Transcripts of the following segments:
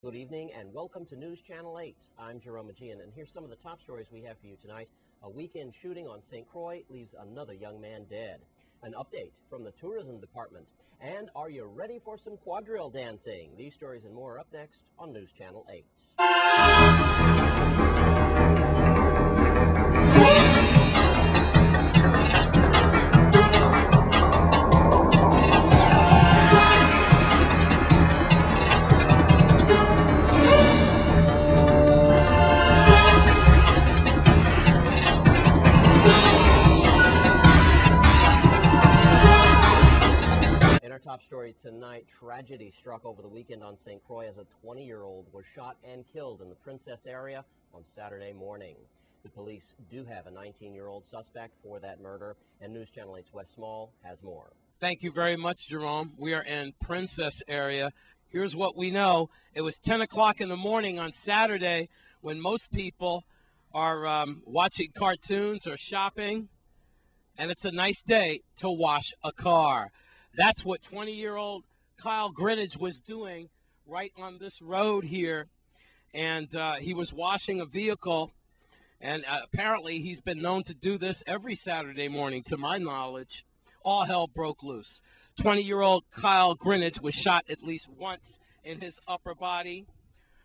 Good evening and welcome to News Channel 8. I'm Jerome Aegean, and here's some of the top stories we have for you tonight. A weekend shooting on St. Croix leaves another young man dead. An update from the tourism department. And are you ready for some quadrille dancing? These stories and more up next on News Channel 8. In our top story tonight, tragedy struck over the weekend on St. Croix as a 20-year-old was shot and killed in the Princess area on Saturday morning. The police do have a 19-year-old suspect for that murder, and News Channel 8's Wes Small has more. Thank you very much, Jerome. We are in Princess area. Here's what we know. It was 10 o'clock in the morning on Saturday when most people are watching cartoons or shopping, and it's a nice day to wash a car. That's what 20-year-old Kyle Greenidge was doing right on this road here, and he was washing a vehicle, and apparently he's been known to do this every Saturday morning, to my knowledge. All hell broke loose. 20-year-old Kyle Greenidge was shot at least once in his upper body.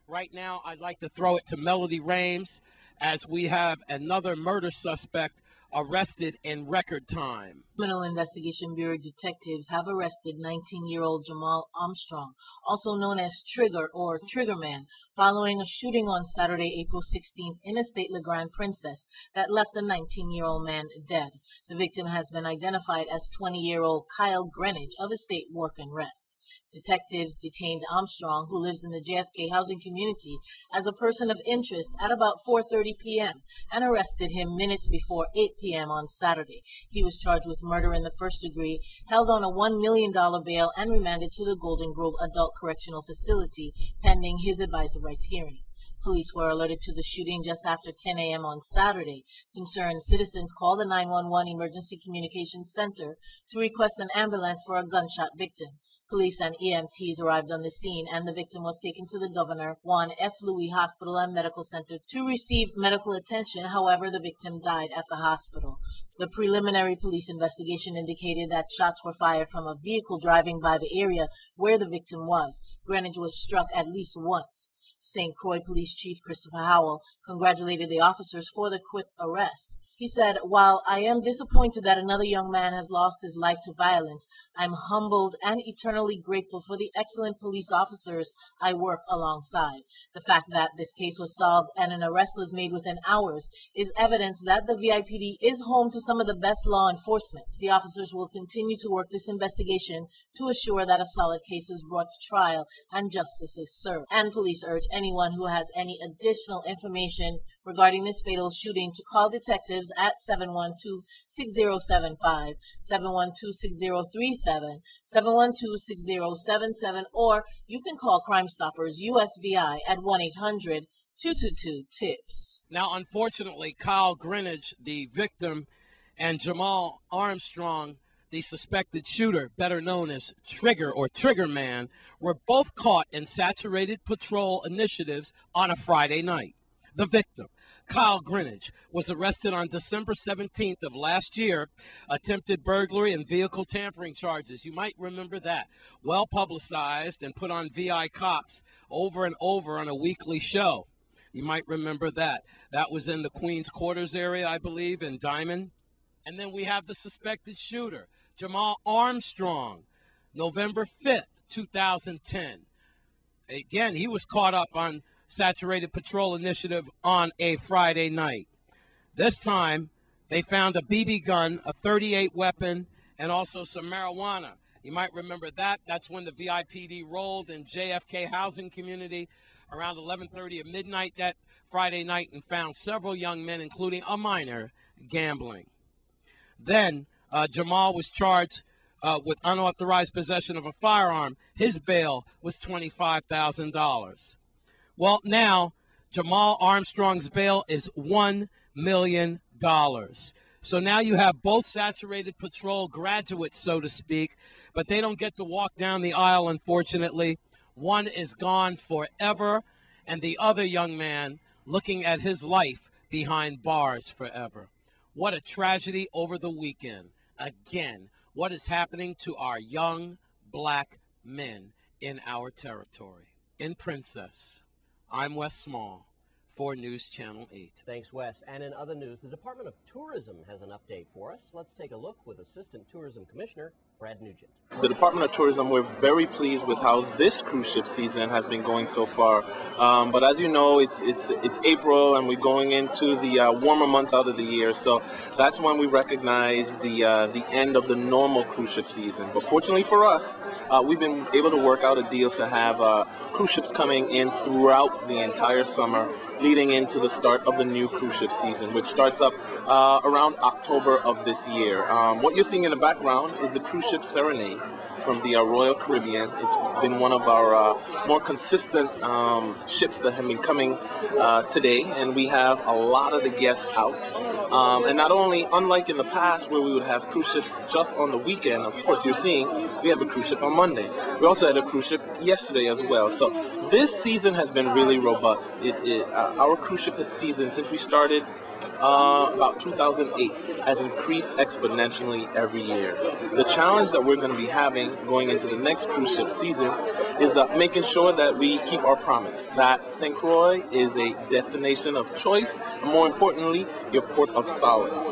Right now, I'd like to throw it to Melody Rames as we have another murder suspect arrested in record time. Criminal Investigation Bureau detectives have arrested 19-year-old Jamal Armstrong, also known as Trigger or Triggerman, following a shooting on Saturday, April 16th in Estate La Grande Princess that left the 19-year-old man dead. The victim has been identified as 20-year-old Kyle Greenidge of Estate Work and Rest. Detectives detained Armstrong, who lives in the JFK housing community, as a person of interest at about 4:30 p.m. and arrested him minutes before 8 p.m. on Saturday. He was charged with murder in the first degree, held on a $1 million bail, and remanded to the Golden Grove Adult Correctional Facility pending his advisor rights hearing. Police were alerted to the shooting just after 10 a.m. on Saturday. Concerned citizens called the 911 Emergency Communications Center to request an ambulance for a gunshot victim. Police and EMTs arrived on the scene, and the victim was taken to the Governor Juan F. Louis Hospital and Medical Center to receive medical attention. However, the victim died at the hospital. The preliminary police investigation indicated that shots were fired from a vehicle driving by the area where the victim was. Greenidge was struck at least once. St. Croix Police Chief Christopher Howell congratulated the officers for the quick arrest. He said, "While I am disappointed that another young man has lost his life to violence, I'm humbled and eternally grateful for the excellent police officers I work alongside. The fact that this case was solved and an arrest was made within hours is evidence that the VIPD is home to some of the best law enforcement. The officers will continue to work this investigation to assure that a solid case is brought to trial and justice is served." And police urge anyone who has any additional information regarding this fatal shooting to call detectives at 712-6075, 712-6037, 712-6077, or you can call Crime Stoppers USVI at 1-800-222-TIPS. Now, unfortunately, Kyle Greenidge, the victim, and Jamal Armstrong, the suspected shooter, better known as Trigger or Triggerman, were both caught in saturated patrol initiatives on a Friday night. The victim, Kyle Greenidge, was arrested on December 17th of last year, attempted burglary and vehicle tampering charges. You might remember that. Well publicized and put on VI Cops over and over on a weekly show. You might remember that. That was in the Queens Quarters area, I believe, in Diamond. And then we have the suspected shooter, Jamal Armstrong, November 5th, 2010. Again, he was caught up on saturated patrol initiative on a Friday night. This time, they found a BB gun, a .38 weapon, and also some marijuana. You might remember that. That's when the VIPD rolled in JFK housing community around 11:30 at midnight that Friday night and found several young men, including a minor, gambling. Then Jamal was charged with unauthorized possession of a firearm. His bail was $25,000. Well, now Jamal Armstrong's bail is $1 million. So now you have both saturated patrol graduates, so to speak, but they don't get to walk down the aisle, unfortunately. One is gone forever, and the other young man looking at his life behind bars forever. What a tragedy over the weekend. Again, what is happening to our young black men in our territory? In Princess, I'm Wes Small for News Channel 8. Thanks, Wes. And in other news, the Department of Tourism has an update for us. Let's take a look with Assistant Tourism Commissioner Brad Nugent. The Department of Tourism, we're very pleased with how this cruise ship season has been going so far. But as you know, it's April and we're going into the warmer months out of the year. So that's when we recognize the end of the normal cruise ship season. But fortunately for us, we've been able to work out a deal to have cruise ships coming in throughout the entire summer, leading into the start of the new cruise ship season, which starts up around October of this year. What you're seeing in the background is the cruise ship Serenade from the Royal Caribbean. It's been one of our more consistent ships that have been coming today, and we have a lot of the guests out. And not only, unlike in the past where we would have cruise ships just on the weekend, of course you're seeing we have a cruise ship on Monday. We also had a cruise ship yesterday as well. So this season has been really robust. Our cruise ship this season, since we started about 2008, has increased exponentially every year. The challenge that we're going to be having going into the next cruise ship season is making sure that we keep our promise that St. Croix is a destination of choice, and more importantly, your port of solace.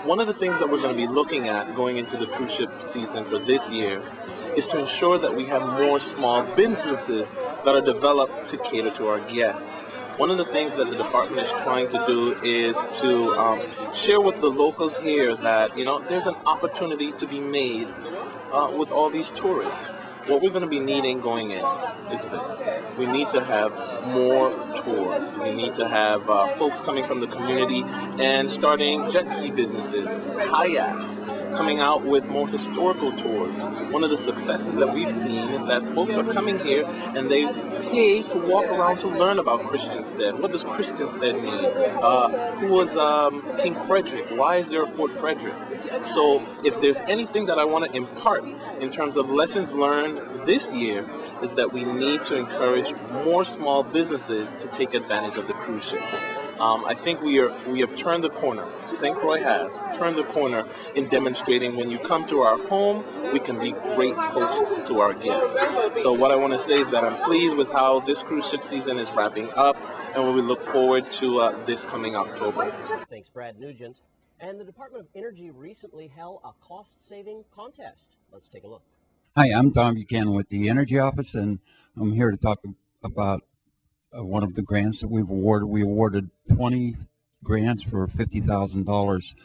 One of the things that we're going to be looking at going into the cruise ship season for this year is to ensure that we have more small businesses that are developed to cater to our guests. One of the things that the department is trying to do is to share with the locals here that, you know, there's an opportunity to be made with all these tourists. What we're going to be needing going in is this. We need to have more tours. We need to have folks coming from the community and starting jet ski businesses, kayaks, coming out with more historical tours. One of the successes that we've seen is that folks are coming here and they pay to walk around to learn about Christiansted. What does Christiansted mean? Who was King Frederick? Why is there a Fort Frederick? So if there's anything that I want to impart in terms of lessons learned this year, is that we need to encourage more small businesses to take advantage of the cruise ships. I think we have turned the corner. St. Croix has turned the corner in demonstrating when you come to our home, we can be great hosts to our guests. So what I want to say is that I'm pleased with how this cruise ship season is wrapping up, and we look forward to this coming October. Thanks, Brad Nugent. And the Department of Energy recently held a cost-saving contest. Let's take a look. Hi, I'm Tom Buchanan with the Energy Office, and I'm here to talk about one of the grants that we've awarded. We awarded 20 grants for $50,000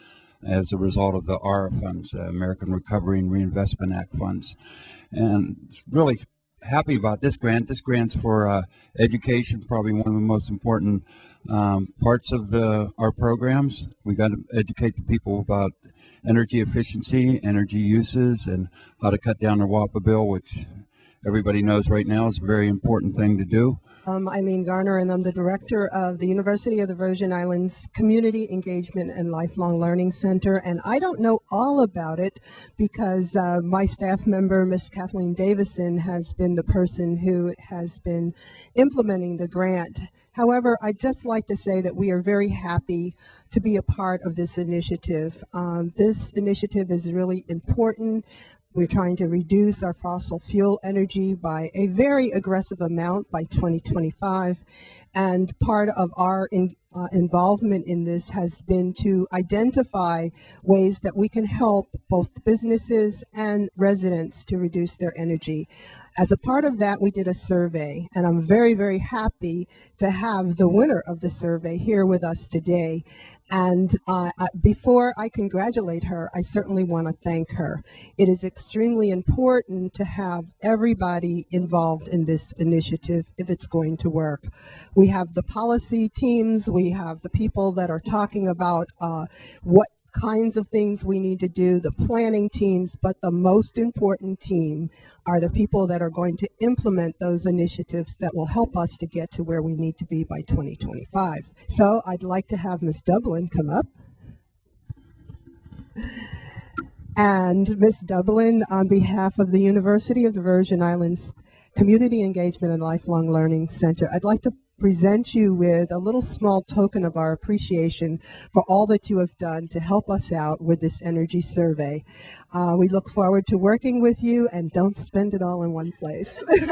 as a result of the ARA funds, American Recovery and Reinvestment Act funds. And really happy about this grant. This grant's for education, probably one of the most important parts of our programs. We got to educate the people about energy efficiency, energy uses, and how to cut down their WAPA bill, which everybody knows right now is a very important thing to do. I'm Eileen Garner, and I'm the director of the University of the Virgin Islands Community Engagement and Lifelong Learning Center. And I don't know all about it because my staff member, Miss Kathleen Davison, has been the person who has been implementing the grant. However, I'd just like to say that we are very happy to be a part of this initiative. This initiative is really important. We're trying to reduce our fossil fuel energy by a very aggressive amount by 2025. And part of our involvement in this has been to identify ways that we can help both businesses and residents to reduce their energy. As a part of that, we did a survey, and I'm very, very happy to have the winner of the survey here with us today. And before I congratulate her, I certainly want to thank her. It is extremely important to have everybody involved in this initiative if it's going to work. We have the policy teams, we have the people that are talking about what kinds of things we need to do, the planning teams, but the most important team are the people that are going to implement those initiatives that will help us to get to where we need to be by 2025. So I'd like to have Ms. Dublin come up. And Ms. Dublin, on behalf of the University of the Virgin Islands Community Engagement and Lifelong Learning Center. I'd like to present you with a little small token of our appreciation for all that you have done to help us out with this energy survey. We look forward to working with you, and don't spend it all in one place. Thank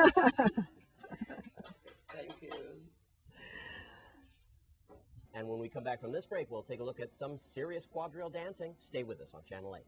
you. And when we come back from this break, we'll take a look at some serious quadrille dancing. Stay with us on Channel 8.